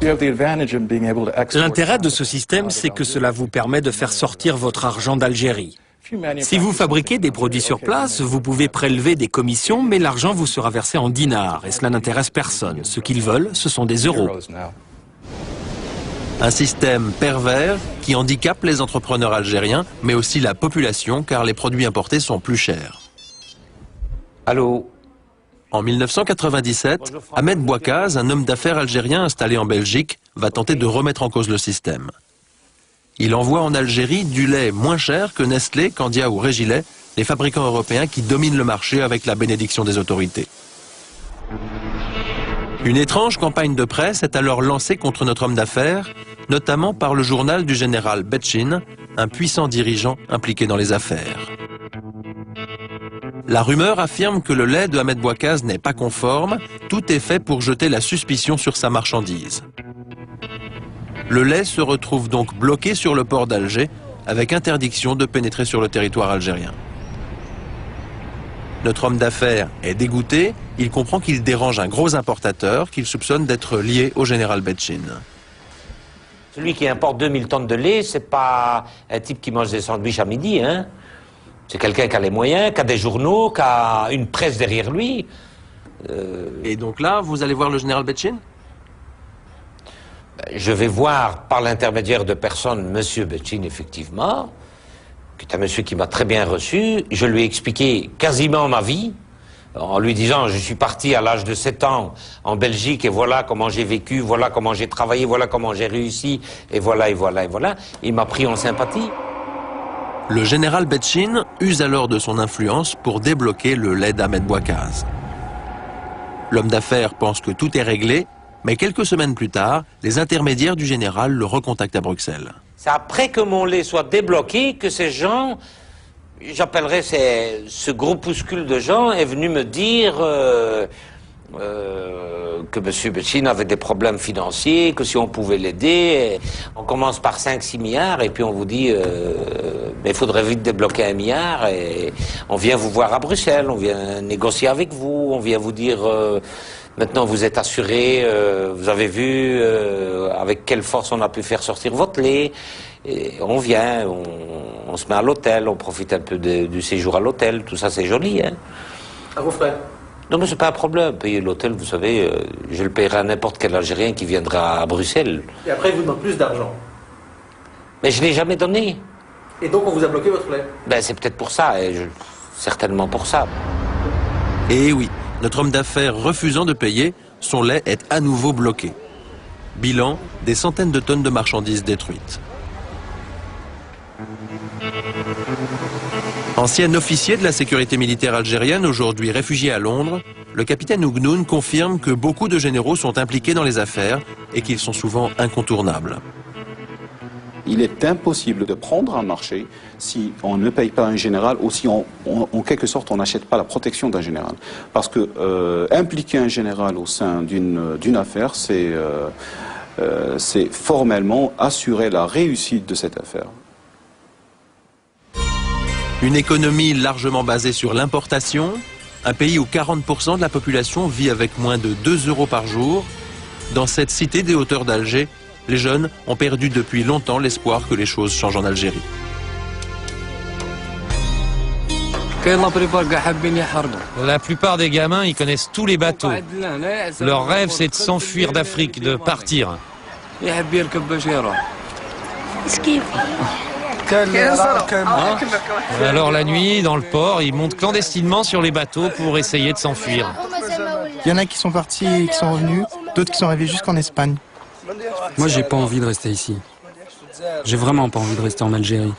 L'intérêt de ce système, c'est que cela vous permet de faire sortir votre argent d'Algérie. Si vous fabriquez des produits sur place, vous pouvez prélever des commissions, mais l'argent vous sera versé en dinars et cela n'intéresse personne. Ce qu'ils veulent, ce sont des euros. Un système pervers qui handicape les entrepreneurs algériens, mais aussi la population, car les produits importés sont plus chers. Allô ? En 1997, Ahmed Bouakaz, un homme d'affaires algérien installé en Belgique, va tenter de remettre en cause le système. Il envoie en Algérie du lait moins cher que Nestlé, Candia ou Régilet, les fabricants européens qui dominent le marché avec la bénédiction des autorités. Une étrange campagne de presse est alors lancée contre notre homme d'affaires, notamment par le journal du général Betchin, un puissant dirigeant impliqué dans les affaires. La rumeur affirme que le lait de Ahmed Bouakaz n'est pas conforme, tout est fait pour jeter la suspicion sur sa marchandise. Le lait se retrouve donc bloqué sur le port d'Alger, avec interdiction de pénétrer sur le territoire algérien. Notre homme d'affaires est dégoûté, il comprend qu'il dérange un gros importateur qu'il soupçonne d'être lié au général Betchin. Celui qui importe 2000 tonnes de lait, c'est pas un type qui mange des sandwichs à midi, hein. C'est quelqu'un qui a les moyens, qui a des journaux, qui a une presse derrière lui. Et donc là, vous allez voir le général Betchin? Je vais voir, par l'intermédiaire de personnes, Monsieur Betchin, effectivement, qui est un monsieur qui m'a très bien reçu. Je lui ai expliqué quasiment ma vie, en lui disant, je suis parti à l'âge de 7 ans en Belgique, et voilà comment j'ai vécu, voilà comment j'ai travaillé, voilà comment j'ai réussi, et voilà, et voilà, et voilà. Il m'a pris en sympathie. Le général Betchin use alors de son influence pour débloquer le lait d'Ahmed Bouakkaz. L'homme d'affaires pense que tout est réglé, mais quelques semaines plus tard, les intermédiaires du général le recontactent à Bruxelles. C'est après que mon lait soit débloqué que ces gens, j'appellerais ce groupuscule de gens, est venu me dire que M. Betchin avait des problèmes financiers, que si on pouvait l'aider, on commence par 5-6 milliards et puis on vous dit mais il faudrait vite débloquer 1 milliard et on vient vous voir à Bruxelles, on vient négocier avec vous, on vient vous dire maintenant vous êtes assuré, vous avez vu avec quelle force on a pu faire sortir votre lait. Et on vient, on se met à l'hôtel, on profite un peu du séjour à l'hôtel, tout ça c'est joli. Hein. À vos frais? Non mais c'est pas un problème, payer l'hôtel, vous savez, je le payerai à n'importe quel Algérien qui viendra à Bruxelles. Et après il vous demande plus d'argent? Mais je l'ai jamais donné. Et donc on vous a bloqué votre lait? Ben c'est peut-être pour ça, certainement pour ça. Et oui, notre homme d'affaires refusant de payer, son lait est à nouveau bloqué. Bilan, des centaines de tonnes de marchandises détruites. Ancien officier de la sécurité militaire algérienne, aujourd'hui réfugié à Londres, le capitaine Ougnoun confirme que beaucoup de généraux sont impliqués dans les affaires et qu'ils sont souvent incontournables. Il est impossible de prendre un marché si on ne paye pas un général ou si en quelque sorte on n'achète pas la protection d'un général. Parce que impliquer un général au sein d'une affaire, c'est formellement assurer la réussite de cette affaire. Une économie largement basée sur l'importation, un pays où 40% de la population vit avec moins de 2 € par jour. Dans cette cité des hauteurs d'Alger, les jeunes ont perdu depuis longtemps l'espoir que les choses changent en Algérie. La plupart des gamins, ils connaissent tous les bateaux. Leur rêve, c'est de s'enfuir d'Afrique, de partir. Alors la nuit, dans le port, ils montent clandestinement sur les bateaux pour essayer de s'enfuir. Il y en a qui sont partis et qui sont revenus, d'autres qui sont arrivés jusqu'en Espagne. Moi, j'ai pas envie de rester ici. J'ai vraiment pas envie de rester en Algérie.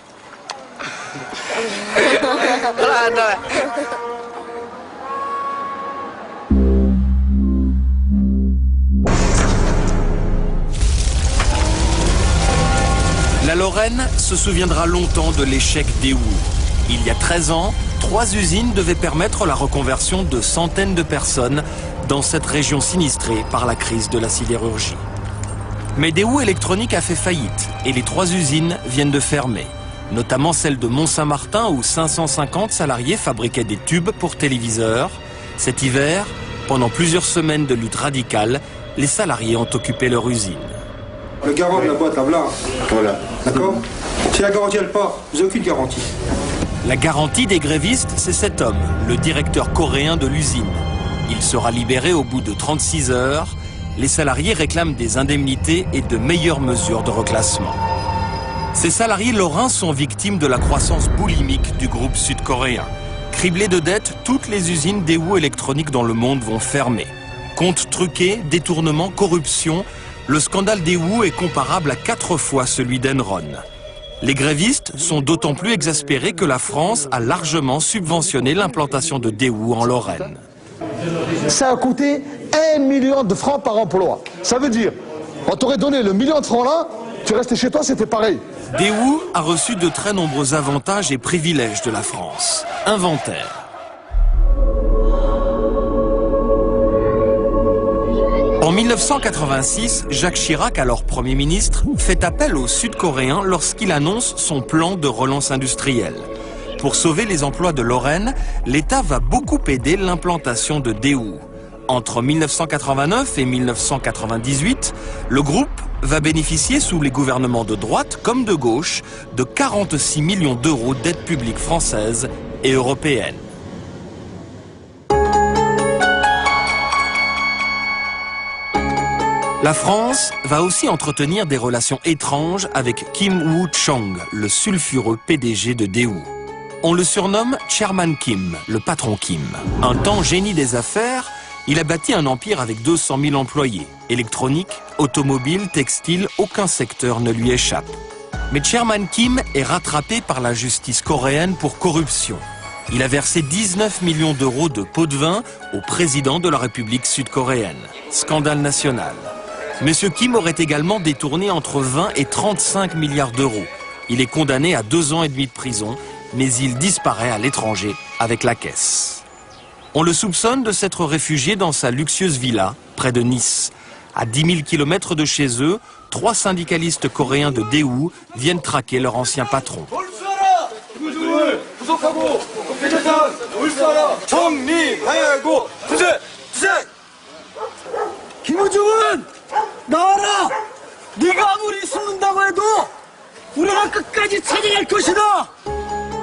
La Lorraine se souviendra longtemps de l'échec d'Éhou. Il y a 13 ans, 3 usines devaient permettre la reconversion de centaines de personnes dans cette région sinistrée par la crise de la sidérurgie. Mais Daewoo Électronique a fait faillite et les 3 usines viennent de fermer, notamment celle de Mont-Saint-Martin où 550 salariés fabriquaient des tubes pour téléviseurs. Cet hiver, pendant plusieurs semaines de lutte radicale, les salariés ont occupé leur usine. Le garant de la boîte, là, voilà. D'accord? Si la garantie elle part, vous n'avez aucune garantie. La garantie des grévistes, c'est cet homme, le directeur coréen de l'usine. Il sera libéré au bout de 36 heures. Les salariés réclament des indemnités et de meilleures mesures de reclassement. Ces salariés lorrains sont victimes de la croissance boulimique du groupe sud-coréen. Criblés de dettes, toutes les usines Daewoo Électronique dans le monde vont fermer. Comptes truqués, détournements, corruption, le scandale Daewoo est comparable à 4 fois celui d'Enron. Les grévistes sont d'autant plus exaspérés que la France a largement subventionné l'implantation de Daewoo en Lorraine. Ça a coûté 1 million de francs par emploi. Ça veut dire, on t'aurait donné le 1 million de francs là, tu restais chez toi, c'était pareil. Daewoo a reçu de très nombreux avantages et privilèges de la France. Inventaire. En 1986, Jacques Chirac, alors Premier ministre, fait appel aux Sud-Coréens lorsqu'il annonce son plan de relance industrielle. Pour sauver les emplois de Lorraine, l'État va beaucoup aider l'implantation de Daewoo. Entre 1989 et 1998, le groupe va bénéficier sous les gouvernements de droite comme de gauche de 46 millions d'euros d'aides publiques françaises et européennes. La France va aussi entretenir des relations étranges avec Kim Woo-chong, le sulfureux PDG de Daewoo. On le surnomme Chairman Kim, le patron Kim. Un temps génie des affaires, il a bâti un empire avec 200 000 employés. Électronique, automobile, textile, aucun secteur ne lui échappe. Mais Chairman Kim est rattrapé par la justice coréenne pour corruption. Il a versé 19 millions d'euros de pots de vin au président de la République sud-coréenne. Scandale national. Monsieur Kim aurait également détourné entre 20 et 35 milliards d'euros. Il est condamné à 2 ans et demi de prison, mais il disparaît à l'étranger avec la caisse. On le soupçonne de s'être réfugié dans sa luxueuse villa, près de Nice. À 10 000 km de chez eux, 3 syndicalistes coréens de Daewoo viennent traquer leur ancien patron.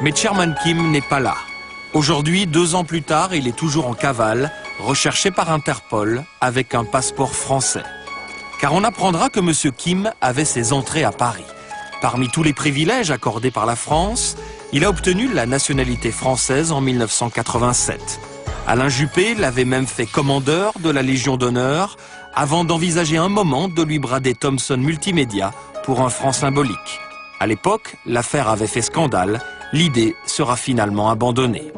Mais Chairman Kim n'est pas là. Aujourd'hui, 2 ans plus tard, il est toujours en cavale, recherché par Interpol avec un passeport français. Car on apprendra que M. Kim avait ses entrées à Paris. Parmi tous les privilèges accordés par la France, il a obtenu la nationalité française en 1987. Alain Juppé l'avait même fait commandeur de la Légion d'honneur avant d'envisager un moment de lui brader Thomson Multimédia pour un franc symbolique. À l'époque, l'affaire avait fait scandale. L'idée sera finalement abandonnée.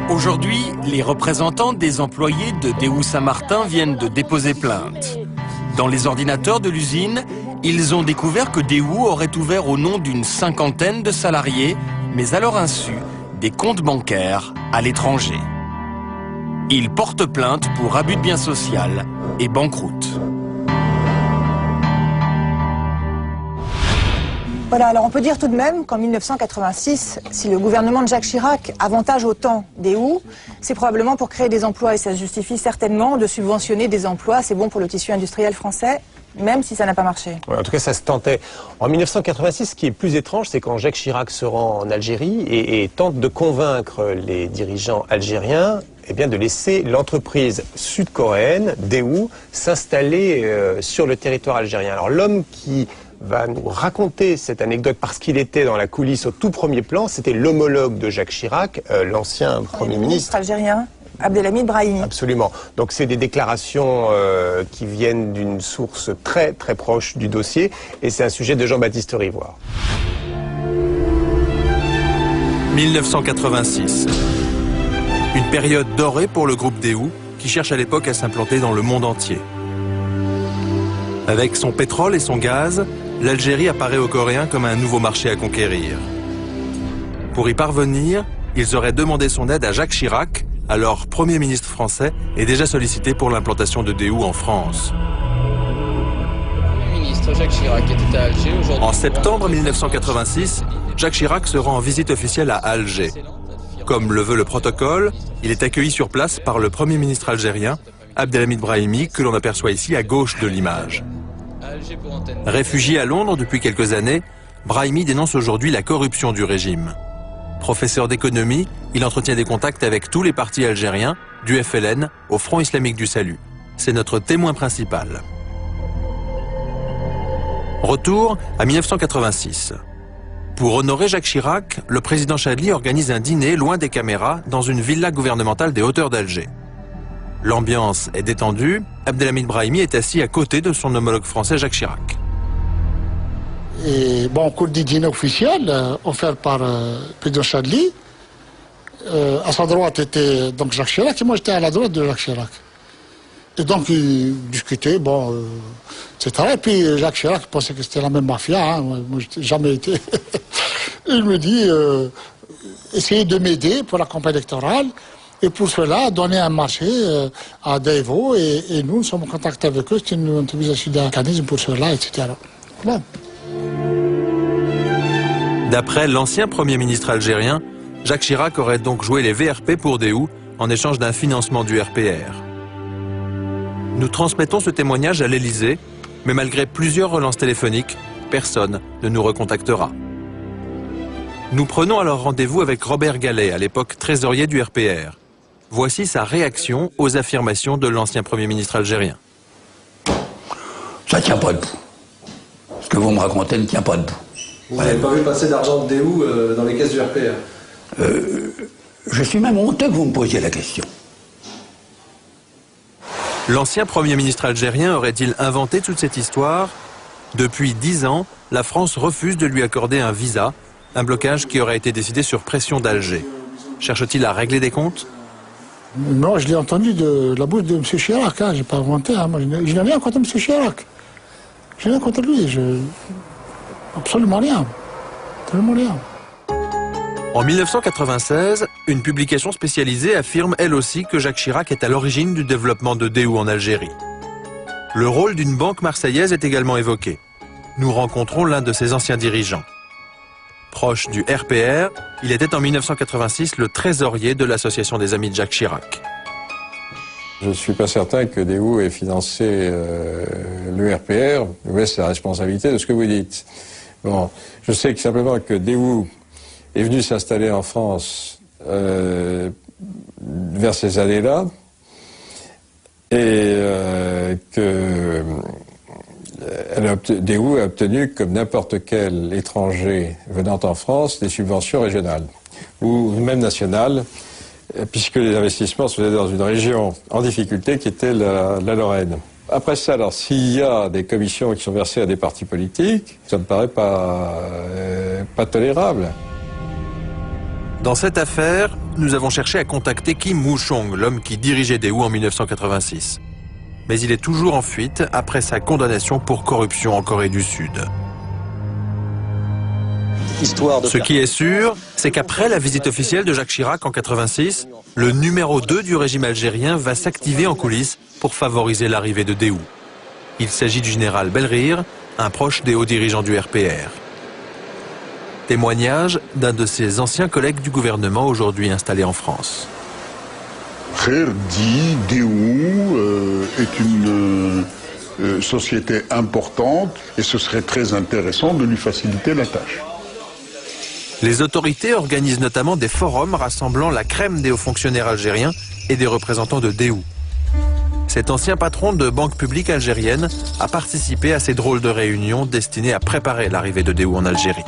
Aujourd'hui, les représentants des employés de Daewoo Saint-Martin viennent de déposer plainte. Dans les ordinateurs de l'usine, ils ont découvert que Daewoo aurait ouvert au nom d'une 50aine de salariés, mais à leur insu, des comptes bancaires à l'étranger. Ils portent plainte pour abus de biens social et banqueroute. Voilà, alors on peut dire tout de même qu'en 1986, si le gouvernement de Jacques Chirac avantage autant Daewoo, c'est probablement pour créer des emplois et ça se justifie certainement de subventionner des emplois, c'est bon pour le tissu industriel français, même si ça n'a pas marché. Ouais, en tout cas, ça se tentait. En 1986, ce qui est plus étrange, c'est quand Jacques Chirac se rend en Algérie et tente de convaincre les dirigeants algériens de laisser l'entreprise sud-coréenne, Daewoo, s'installer sur le territoire algérien. Alors l'homme qui va nous raconter cette anecdote parce qu'il était dans la coulisse au tout premier plan, c'était l'homologue de Jacques Chirac, l'ancien Premier ministre algérien, Abdelhamid Brahimi. Absolument. Donc c'est des déclarations qui viennent d'une source très très proche du dossier et c'est un sujet de Jean-Baptiste Rivoire. 1986. Une période dorée pour le groupe Daewoo qui cherche à l'époque à s'implanter dans le monde entier. Avec son pétrole et son gaz, l'Algérie apparaît aux Coréens comme un nouveau marché à conquérir. Pour y parvenir, ils auraient demandé son aide à Jacques Chirac, alors Premier ministre français, et déjà sollicité pour l'implantation de Daewoo en France. Le ministre Jacques Chirac était à Alger aujourd'hui. En septembre 1986, Jacques Chirac se rend en visite officielle à Alger. Comme le veut le protocole, il est accueilli sur place par le Premier ministre algérien, Abdelhamid Brahimi, que l'on aperçoit ici à gauche de l'image. Réfugié à Londres depuis quelques années, Brahimi dénonce aujourd'hui la corruption du régime. Professeur d'économie, il entretient des contacts avec tous les partis algériens, du FLN au Front islamique du salut. C'est notre témoin principal. Retour à 1986. Pour honorer Jacques Chirac, le président Chadli organise un dîner loin des caméras dans une villa gouvernementale des hauteurs d'Alger. L'ambiance est détendue, Abdelhamid Brahimi est assis à côté de son homologue français Jacques Chirac. Et bon, au cours du dîner officiel offert par le président Chadli, à sa droite était donc Jacques Chirac et moi j'étais à la droite de Jacques Chirac. Et donc ils discutaient, etc. Et puis Jacques Chirac pensait que c'était la même mafia, hein. Moi j'ai jamais été. Il me dit, essayez de m'aider pour la campagne électorale. Et pour cela, donner un marché à Daewoo et nous sommes en contact avec eux. C'est une entreprise à d'un mécanisme pour cela, etc. Voilà. D'après l'ancien Premier ministre algérien, Jacques Chirac aurait donc joué les VRP pour Daewoo en échange d'un financement du RPR. Nous transmettons ce témoignage à l'Élysée, mais malgré plusieurs relances téléphoniques, personne ne nous recontactera. Nous prenons alors rendez-vous avec Robert Gallet, à l'époque trésorier du RPR. Voici sa réaction aux affirmations de l'ancien Premier ministre algérien. Ça tient pas debout. Ce que vous me racontez ne tient pas debout. Vous n'avez pas vu passer d'argent de Déhou dans les caisses du RPR? Je suis même honteux que vous me posiez la question. L'ancien Premier ministre algérien aurait-il inventé toute cette histoire? Depuis 10 ans, la France refuse de lui accorder un visa, un blocage qui aurait été décidé sur pression d'Alger. Cherche-t-il à régler des comptes? Non, je l'ai entendu de la bouche de M. Chirac, hein, je n'ai pas inventé. Hein, moi, je n'ai rien contre M. Chirac. Je n'ai rien contre lui. Absolument rien. Absolument rien. En 1996, une publication spécialisée affirme elle aussi que Jacques Chirac est à l'origine du développement de Déhou en Algérie. Le rôle d'une banque marseillaise est également évoqué. Nous rencontrons l'un de ses anciens dirigeants. Proche du RPR, il était en 1986 le trésorier de l'association des amis de Jacques Chirac. Je ne suis pas certain que Déhou ait financé le RPR. Je vous laisse la responsabilité de ce que vous dites. Bon, je sais que simplement que Déhou est venu s'installer en France vers ces années-là et que Déhou a obtenu, comme n'importe quel étranger venant en France, des subventions régionales ou même nationales, puisque les investissements se faisaient dans une région en difficulté qui était la Lorraine. Après ça, alors, s'il y a des commissions qui sont versées à des partis politiques, ça ne me paraît pas tolérable. Dans cette affaire, nous avons cherché à contacter Kim Woo-chong, l'homme qui dirigeait Déhou en 1986. Mais il est toujours en fuite après sa condamnation pour corruption en Corée du Sud. Ce qui est sûr, c'est qu'après la visite officielle de Jacques Chirac en 86, le numéro 2 du régime algérien va s'activer en coulisses pour favoriser l'arrivée de Déhou. Il s'agit du général Belrire, un proche des hauts dirigeants du RPR. Témoignage d'un de ses anciens collègues du gouvernement aujourd'hui installé en France. Frère dit Déhou est une société importante et ce serait très intéressant de lui faciliter la tâche. Les autorités organisent notamment des forums rassemblant la crème des hauts fonctionnaires algériens et des représentants de Déhou. Cet ancien patron de banque publique algérienne a participé à ces drôles de réunions destinées à préparer l'arrivée de Déhou en Algérie.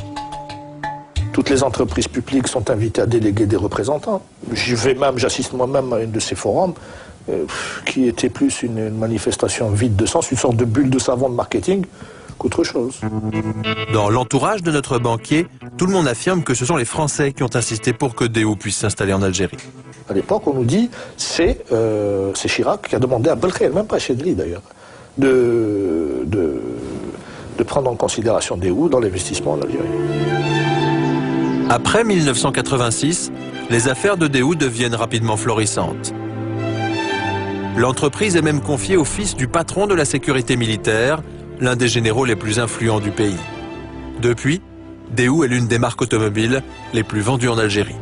Toutes les entreprises publiques sont invitées à déléguer des représentants. J'assiste moi-même à une de ces forums qui était plus une manifestation vide de sens, une sorte de bulle de savon de marketing qu'autre chose. Dans l'entourage de notre banquier, tout le monde affirme que ce sont les Français qui ont insisté pour que Déhou puisse s'installer en Algérie. À l'époque, on nous dit c'est Chirac qui a demandé à Belkheir, même pas à Chedli d'ailleurs, de prendre en considération Déhou dans l'investissement en Algérie. Après 1986, les affaires de Déhou deviennent rapidement florissantes. L'entreprise est même confiée au fils du patron de la sécurité militaire, l'un des généraux les plus influents du pays. Depuis, Déhou est l'une des marques automobiles les plus vendues en Algérie.